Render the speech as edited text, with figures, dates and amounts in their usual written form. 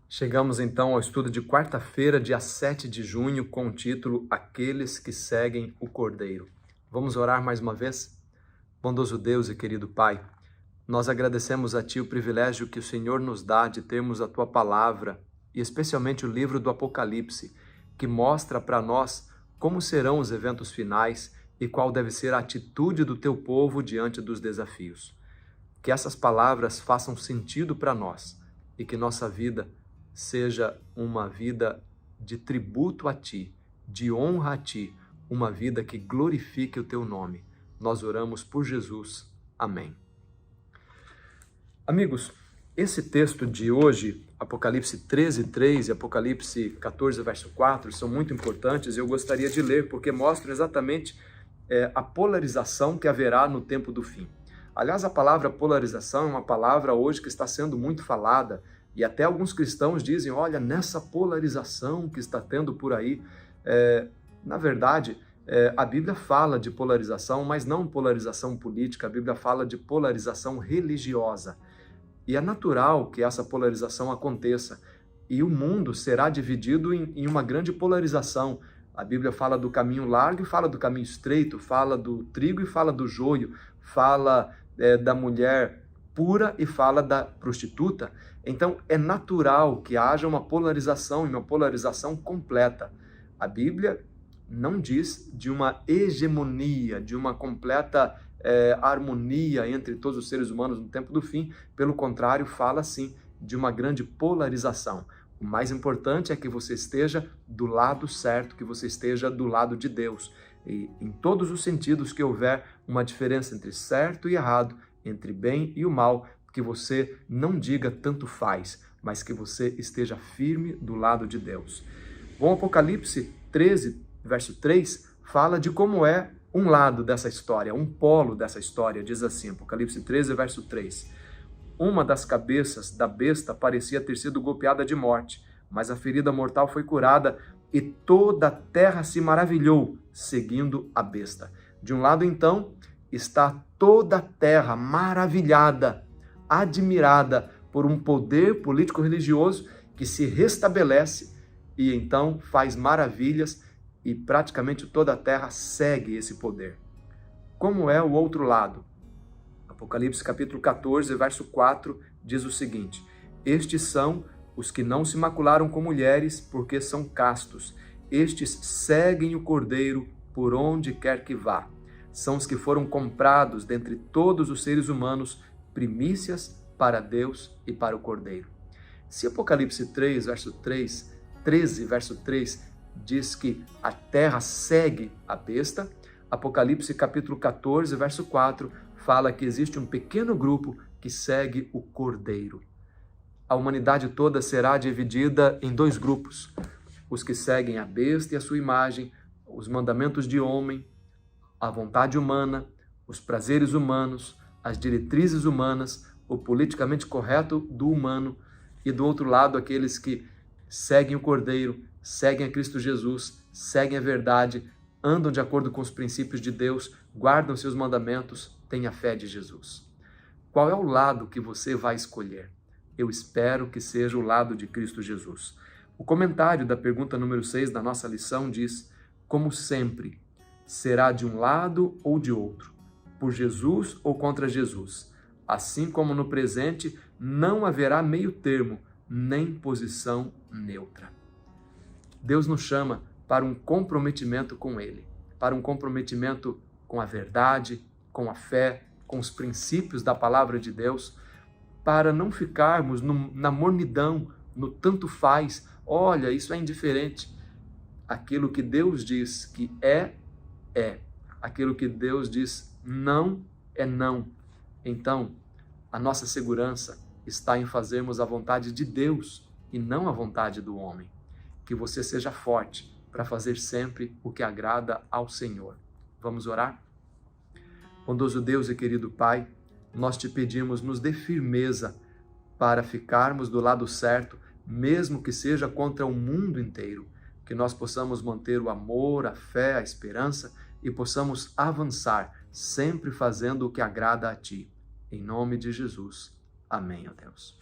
Chegamos então ao estudo de quarta-feira, dia 7 de junho, com o título Aqueles que seguem o Cordeiro. Vamos orar mais uma vez? Bondoso Deus e querido Pai, nós agradecemos a Ti o privilégio que o Senhor nos dá de termos a Tua palavra e especialmente o livro do Apocalipse, que mostra para nós como serão os eventos finais e qual deve ser a atitude do Teu povo diante dos desafios. Que essas palavras façam sentido para nós e que nossa vida seja uma vida de tributo a Ti, de honra a Ti, uma vida que glorifique o Teu nome. Nós oramos por Jesus. Amém. Amigos, esse texto de hoje, Apocalipse 13:3 e Apocalipse 14, verso 4, são muito importantes e eu gostaria de ler porque mostram exatamente a polarização que haverá no tempo do fim. Aliás, a palavra polarização é uma palavra hoje que está sendo muito falada e até alguns cristãos dizem, olha, nessa polarização que está tendo por aí, na verdade, a Bíblia fala de polarização, mas não polarização política, a Bíblia fala de polarização religiosa. E é natural que essa polarização aconteça e o mundo será dividido em uma grande polarização. A Bíblia fala do caminho largo e fala do caminho estreito, fala do trigo e fala do joio, fala da mulher pura e fala da prostituta. Então, é natural que haja uma polarização e uma polarização completa. A Bíblia não diz de uma hegemonia, de uma completa harmonia entre todos os seres humanos no tempo do fim. Pelo contrário, fala sim de uma grande polarização. O mais importante é que você esteja do lado certo, que você esteja do lado de Deus. E em todos os sentidos que houver uma diferença entre certo e errado, entre bem e o mal, que você não diga tanto faz, mas que você esteja firme do lado de Deus. Bom, Apocalipse 13, verso 3, fala de como é um lado dessa história, um polo dessa história. Diz assim, Apocalipse 13, verso 3. Uma das cabeças da besta parecia ter sido golpeada de morte, mas a ferida mortal foi curada e toda a terra se maravilhou, seguindo a besta. De um lado, então, está toda a terra maravilhada, admirada por um poder político-religioso que se restabelece e então faz maravilhas e praticamente toda a terra segue esse poder. Como é o outro lado? Apocalipse capítulo 14, verso 4, diz o seguinte: Estes são os que não se macularam com mulheres, porque são castos. Estes seguem o Cordeiro por onde quer que vá. São os que foram comprados dentre todos os seres humanos, primícias para Deus e para o Cordeiro. Se Apocalipse 3, verso 3, 13, verso 3, diz que a terra segue a besta, Apocalipse capítulo 14, verso 4, fala que existe um pequeno grupo que segue o Cordeiro. A humanidade toda será dividida em dois grupos: os que seguem a besta e a sua imagem, os mandamentos de homem, a vontade humana, os prazeres humanos, as diretrizes humanas, o politicamente correto do humano, e do outro lado aqueles que seguem o Cordeiro, seguem a Cristo Jesus, seguem a verdade, andam de acordo com os princípios de Deus, guardam seus mandamentos, têm a fé de Jesus. Qual é o lado que você vai escolher? Eu espero que seja o lado de Cristo Jesus. O comentário da pergunta número 6 da nossa lição diz: como sempre, será de um lado ou de outro, por Jesus ou contra Jesus. Assim como no presente, não haverá meio termo, nem posição neutra. Deus nos chama para um comprometimento com Ele, para um comprometimento com a verdade, com a fé, com os princípios da palavra de Deus, para não ficarmos na mornidão, no tanto faz, olha, isso é indiferente. Aquilo que Deus diz que é. Aquilo que Deus diz não é não. Então, a nossa segurança está em fazermos a vontade de Deus e não a vontade do homem. Que você seja forte para fazer sempre o que agrada ao Senhor. Vamos orar? Bondoso Deus e querido Pai, nós te pedimos, nos dê firmeza para ficarmos do lado certo, mesmo que seja contra o mundo inteiro. Que nós possamos manter o amor, a fé, a esperança e possamos avançar, sempre fazendo o que agrada a Ti. Em nome de Jesus. Amém, ó Deus.